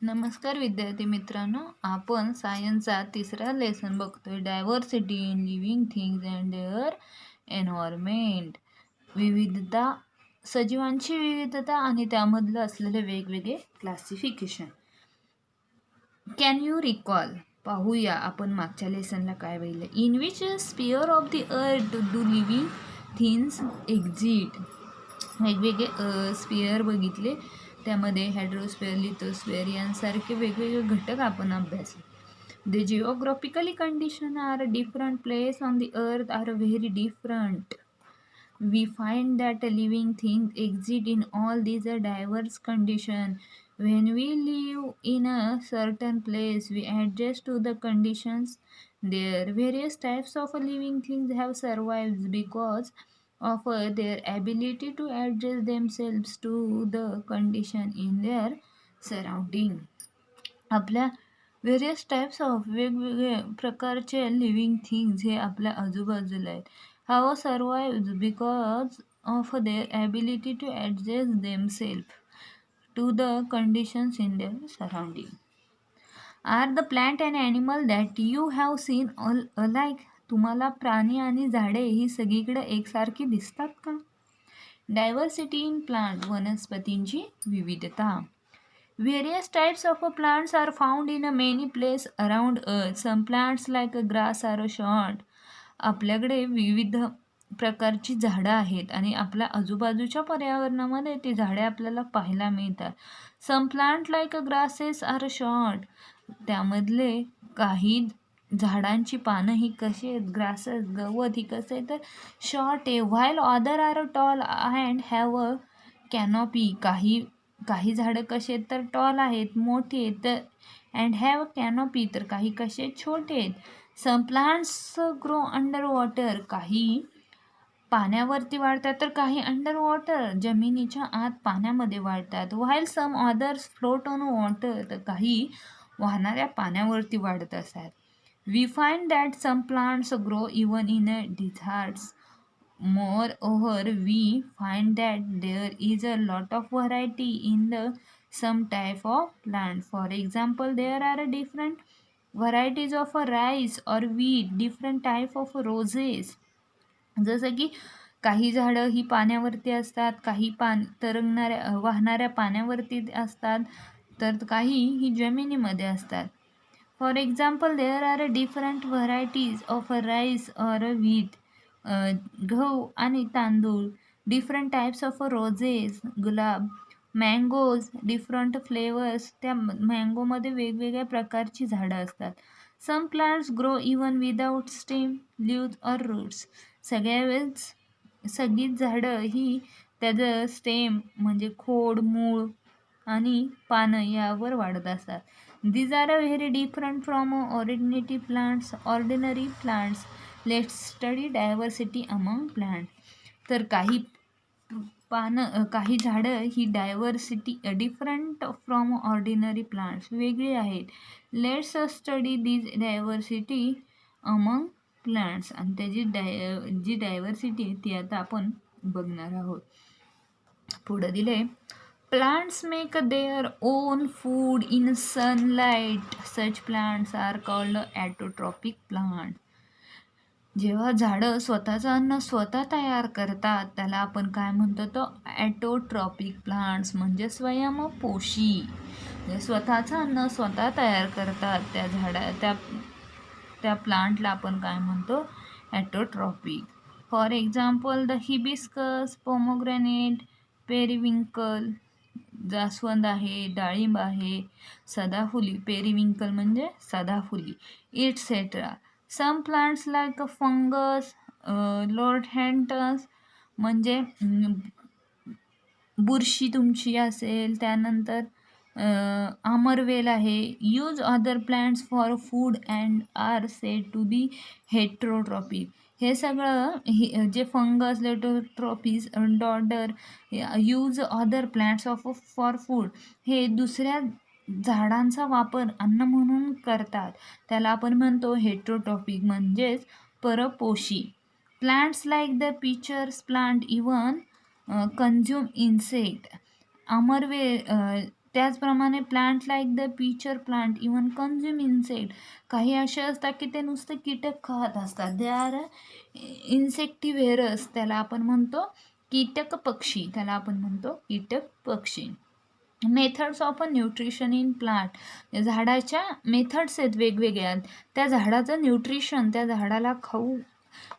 नमस्कार विद्यार्थी मित्रांनो, आपण सायन्सचा तिसरा लेसन बघतोय. Diversity in living things and their environment. विविधता, सजीवांची विविधता आणि त्यामधलं असलेले वेगवेगळे क्लासिफिकेशन. Can you recall? पाहूया आपण मागच्या लेसनला काय पाहिलं. In which sphere of the earth do living things exist. वेगवेगळे स्पिअर बघितले, त्यामध्ये हायड्रोस्फिअर, लिथोस्फिअर यांसारखे वेगवेगळे घटक आपण अभ्यासले. The geographically condition are different place on the earth are very different. We find that living things exist in all these diverse conditions. When we live in a certain place, we adjust to the conditions there. Various types of living things have survived because of their ability to adjust themselves to the condition in their surrounding. आपल्या various types of वेगवेगळ्या प्रकारचे living things हे आपल्या आजूबाजूला आहेत. Have survived because of their ability to adjust themselves to the conditions in their surrounding. Are the plant and animal that you have seen alike. तुम्हाला प्राणी आणि झाडे ही सगळीकडे एकसारखी दिसतात का? डायव्हर्सिटी इन प्लांट, वनस्पतींची विविधता. Various types of plants are found in many places around earth. Some plants like grass are short. आपल्याकडे विविध प्रकारची झाडं आहेत आणि आपल्या आजूबाजूच्या पर्यावरणामध्ये ती झाडे आपल्याला पाहायला मिळतात. Some plant like grasses are short. त्यामधले काही झाडांची पानं ही कशी आहेत, ग्रासेस गवत ही कसं आहे तर शॉर्ट आहे. While other are tall and have a canopy. काही झाडं कसे आहेत तर टॉल आहेत, मोठे आहेत, तर अँड हॅव कॅनॉपी, तर काही कसे छोटे आहेत. Some plants grow under water. काही पाण्यावरती वाढतात तर काही अंडर वॉटर, जमिनीच्या आत पाण्यामध्ये वाढतात. While some others float on water, तर काही वाहणाऱ्या पाण्यावरती वाढत असतात. We find that some plants grow even in deserts. Moreover, we find that there is a lot of variety in the some type of plant. For example, there are different varieties of rice or wheat, different type of roses. जसं की काही झाडं ही पाण्यावरती असतात, काही वाहणाऱ्या पाण्यावरती असतात, तर काही ही जमिनीमध्ये असतात. For example, there are different varieties of rice or wheat. गहू आणि तांदूळ. डिफरंट टाईप्स ऑफ रोजेस, गुलाब. Mangoes, different flavours. त्या मँगोमध्ये वेगवेगळ्या प्रकारची झाडं असतात. Some plants grow even without stem, leaves or roots. सगळीच झाडं ही त्याचं स्टेम म्हणजे खोड, मूळ आणि पानं यावर वाढत असतात. These are very different from ordinary plants. Let's study diversity among plants. तर काही झाडं ही डिफरंट फ्रॉम ऑर्डिनरी प्लांट्स, वेगळी आहेत. Let's study this diversity among plants. आणि त्याची जी डायव्हर्सिटी ती आता आपण बघणार आहोत. पुढे दिले, plants make their own food in sunlight. Such plants are called autotrophic plants. जेव्हा झाडं स्वतःचं अन्न स्वतः तयार करतात त्याला आपण काय म्हणतो, तो ॲटोट्रॉपिक प्लांट्स म्हणजे स्वयंपोषी. स्वतःचं अन्न स्वतः तयार करतात त्या प्लांटला आपण काय म्हणतो, autotrophic. For example, the hibiscus, pomegranate, periwinkle. जास्वंद आहे, डाळिंब आहे, सदाफुली. पेरिविंकल म्हणजे सदाफुली, etcetera. Some plants like fungus, loranthus म्हणजे बुरशी तुमची असेल. त्यानंतर आमरवेल आहे. Use other plants for food and are said to be heterotrophic. हे सगळं जे फंगस, लेटोट्रॉपीज, dodder, use other plants for food, हे दुसऱ्या झाडांचा वापर अन्न म्हणून करतात त्याला आपण म्हणतो हेट्रोट्रॉपिक म्हणजेच परपोषी. Plants like the pitchers plant even consume insect. त्याचप्रमाणे plant like the pitcher plant even consume insect, काही असे असतात की ते नुसते कीटक खात असतात, दे आर इन्सेक्टिव्हेरस, त्याला आपण म्हणतो कीटक पक्षी, त्याला आपण म्हणतो कीटक पक्षी. Methods of a nutrition in plant, झाडाच्या मेथड्स आहेत वेगवेगळ्या, त्या झाडाचं न्यूट्रिशन, त्या झाडाला खाऊ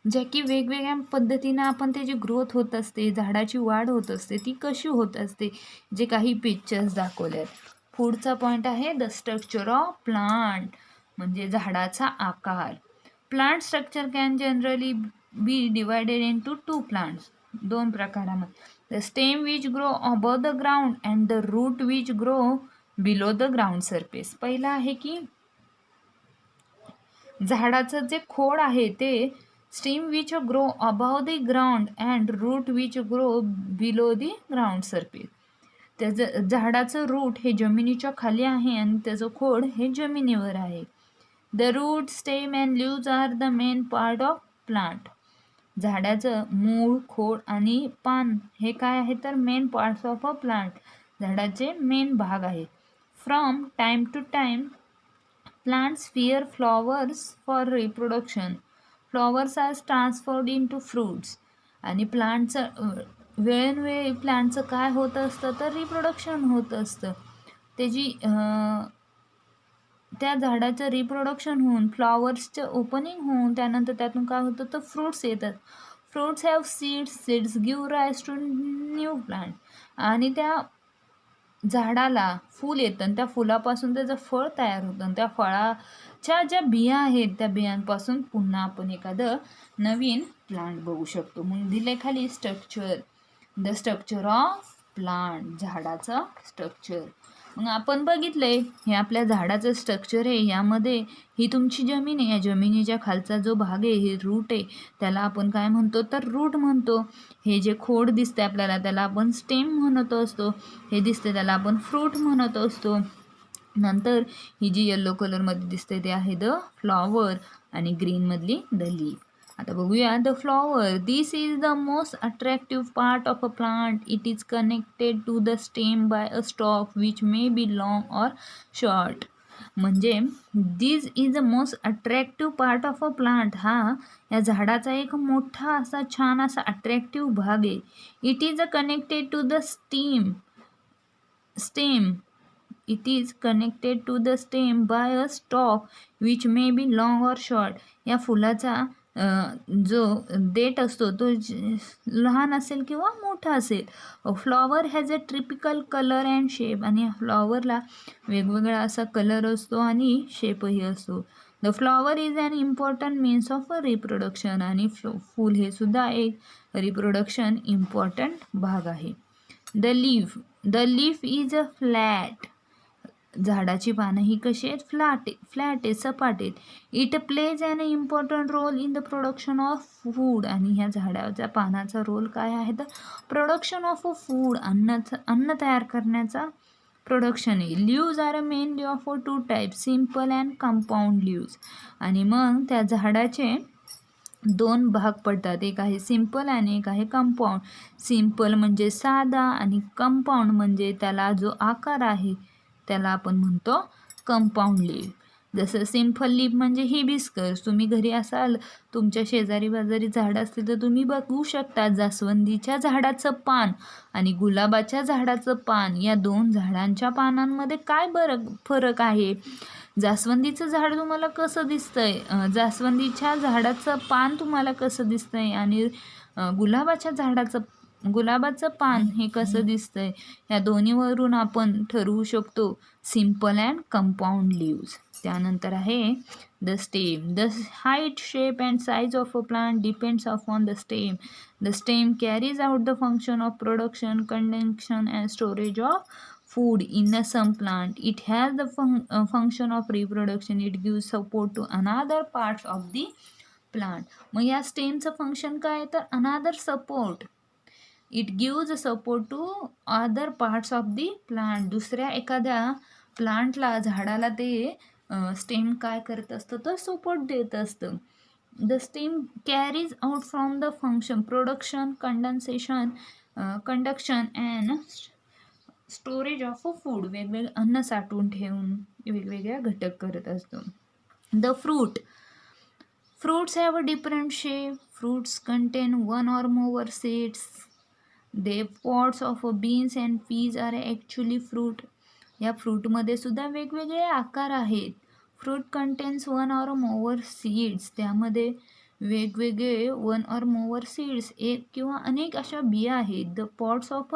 ज्या की वेगवेगळ्या पद्धतीनं आपण त्याची ग्रोथ होत असते, झाडाची वाढ होत असते, ती कशी होत असते, जे काही पिक्चर्स दाखवले आहेत. पुढचा पॉईंट आहे द स्ट्रक्चर ऑफ प्लांट, म्हणजे झाडाचा आकार. Plant structure can generally be divided into 2 plants, 2 प्रकारामध्ये. The stem which grow above the ground and the root which grow below the ground surface. पहिला आहे की झाडाचं जे खोड आहे ते stem which grow above the ground and root which grow below the ground surface. त्याचं झाडाचं रूट हे जमिनीच्या खाली आहे आणि त्याचं खोड हे जमिनीवर आहे. The root, stem and leaves are the main part of plant. झाडाचं मूळ, खोड आणि पान हे काय आहे तर main parts of a plant, झाडाचे मेन भाग आहेत. From time to time plants bear flowers for reproduction. Flowers are transformed into fruits. आणि प्लांटचं वेळोवेळी प्लांटचं काय होत असतं तर रिप्रोडक्शन होत असतं. त्याची त्या झाडाचं रिप्रोडक्शन होऊन फ्लॉवर्सचं ओपनिंग होऊन त्यानंतर त्यातून काय होतं तर फ्रूट्स येतात. Fruits have seeds, seeds give rise to new plant. आणि त्या झाडाला फूल येतं आणि त्या फुलापासून त्याचं फळ तयार होतं आणि त्या फळाच्या ज्या बिया आहेत त्या बियांपासून पुन्हा आपण एखादं नवीन प्लांट बघू शकतो. मग दिले खाली structure, the structure of plant, झाडाचं स्ट्रक्चर. मग आपण बघितलंय हे आपल्या झाडाचं स्ट्रक्चर आहे. यामध्ये ही तुमची जमीन आहे, या जमिनीच्या खालचा जो भाग आहे हे रूट आहे, त्याला आपण काय म्हणतो तर रूट म्हणतो. हे जे खोड दिसते आपल्याला त्याला आपण स्टेम म्हणत असतो, हे दिसते त्याला आपण फ्रूट म्हणत असतो. नंतर ही जी येलो कलरमध्ये दिसते ते आहे द फ्लॉवर आणि ग्रीनमधली द लीफ. आता बघूया the flower. This is the most attractive part of a plant. It is connected to the stem by a stalk which may be long or short. म्हणजे this is the most attractive part of a plant, हा या झाडाचा एक मोठा असा छान असा attractive भाग आहे. It is connected to the stem it is connected to the stem by a stalk which may be long or short. या फुलाचा जो देठ असतो तो लहान असेल किंवा मोठा असेल. Flower has a typical colour and shape. आणि या फ्लॉवरला वेगवेगळा असा कलर असतो आणि शेपही असतो. The flower is an important means of reproduction. आणि फूल हे सुद्धा एक रिप्रोडक्शन इम्पॉर्टंट भाग आहे. The leaf is a flat. झाडाची पानं ही कशी आहेत फ्लॅट आहेत, सपाट आहेत. It plays an important role in the production of food. आणि ह्या झाडाच्या पानाचा रोल काय आहे तर प्रोडक्शन ऑफ अ फूड, अन्न तयार करण्याचा प्रोडक्शन आहे. Leaves are mainly of 2 types, simple and compound leaves. आणि मग त्या झाडाचे 2 भाग पडतात, एक आहे सिम्पल आणि एक आहे कंपाऊंड. सिम्पल म्हणजे साधा आणि कंपाऊंड म्हणजे त्याला जो आकार आहे त्याला आपण म्हणतो कंपाऊंड लीफ. जसं सिम्पल लीफ म्हणजे हिबिस्कस. तुम्ही घरी असाल, तुमच्या शेजारी बाजारी झाडं असतील तर तुम्ही बघू शकता जास्वंदीच्या झाडाचं पान आणि गुलाबाच्या झाडाचं पान, या 2 झाडांच्या पानांमध्ये काय फरक आहे. जास्वंदीचं झाड तुम्हाला कसं दिसतंय, जास्वंदीच्या झाडाचं पान तुम्हाला कसं दिसतंय आणि गुलाबाचं पान हे कसं दिसतंय, या दोन्हीवरून आपण ठरवू शकतो सिम्पल अँड कंपाऊंड लीव्ज. त्यानंतर आहे the stem. The height, shape and size of a plant depends upon the stem. The stem carries out the function of production, conduction and storage of food in some plant. It has the function of reproduction. It gives support to another parts of the plant. मग या स्टेमचं function काय आहे तर another support. It gives support to other parts of the plant. दुसऱ्या एखाद्या प्लांटला, झाडाला ते stem काय करत असतं तर सपोर्ट देत असतं. The stem carries out from the function production, conduction and storage of a food, वेगवेगळे अन्न साठवून ठेवून वेगवेगळ्या घटक करत असतो. The fruits have a different shape. Fruits contain one or more seeds. The pods of beans and peas are actually fruit. या फ्रूटमध्ये सुद्धा वेगवेगळे आकार आहेत. Fruit contains one or mower seeds, त्यामध्ये वेगवेगळे वन ऑर मोवर सीड्स, एक किंवा अनेक अशा बिया आहेत. The pods of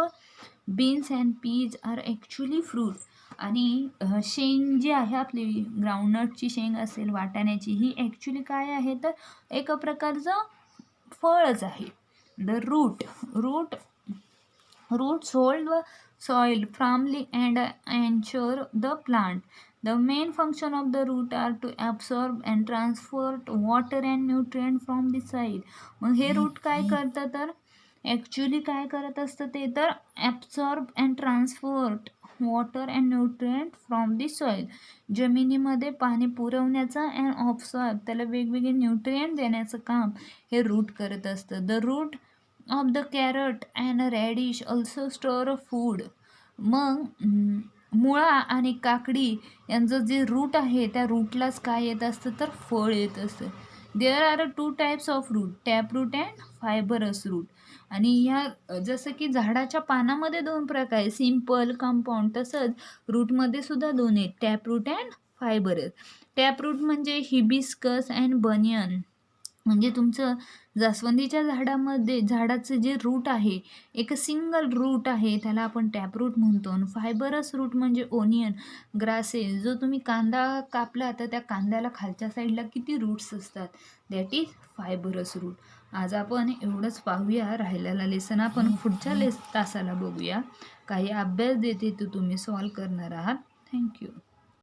beans and peas are actually fruit. आणि शेंग जी आहे आपली ग्राउंडनटची शेंग असेल, वाटाण्याची, ही ॲक्च्युली काय आहे तर एक प्रकारचं फळच आहे. The roots hold the soil firmly and anchor the plant. The main function of the root are to absorb and transport water and nutrient from the soil. मग हे रूट काय करतं तर ॲक्च्युली काय करत असतं ते तर absorb and transport water and nutrient from the soil. जमिनीमध्ये पाणी पुरवण्याचं अँड ऑब्सॉर्ब, त्याला वेगवेगळे न्यूट्रिएंट देण्याचं काम हे रूट करत असतं. The root of the carrot and radish also store food. मग मुळा आणि काकडी यांचं जे रूट आहे त्या रूटलाच काय येत असतं तर फळ येत असतं. There are 2 types of root, taproot and fibrous root. आणि ह्या जसं की झाडाच्या पानामध्ये 2 प्रकार आहे, सिम्पल, कंपाऊंड, तसंच रूटमध्ये सुद्धा 2 आहेत, टॅपरूट अँड फायबरस. टॅपरूट म्हणजे हिबिस्कस अँड बनियन, म्हणजे तुमचं जास्वंदीच्या झाडाचं जे रूट आहे एक सिंगल रूट आहे, त्याला आपण टॅपरूट म्हणतो. आणि फायबरस रूट म्हणजे ओनियन, ग्रासेस. जो तुम्ही कांदा कापला तर त्या कांद्याला खालच्या साईडला किती रूट्स असतात, दॅट इज फायबरस रूट. आज आपण एवढंच पाहूया. राहिलेला लेसन आपण पुढच्या तासाला बघूया. काही अभ्यास देते तो तुम्ही सॉल्व करणार आहात. थँक्यू.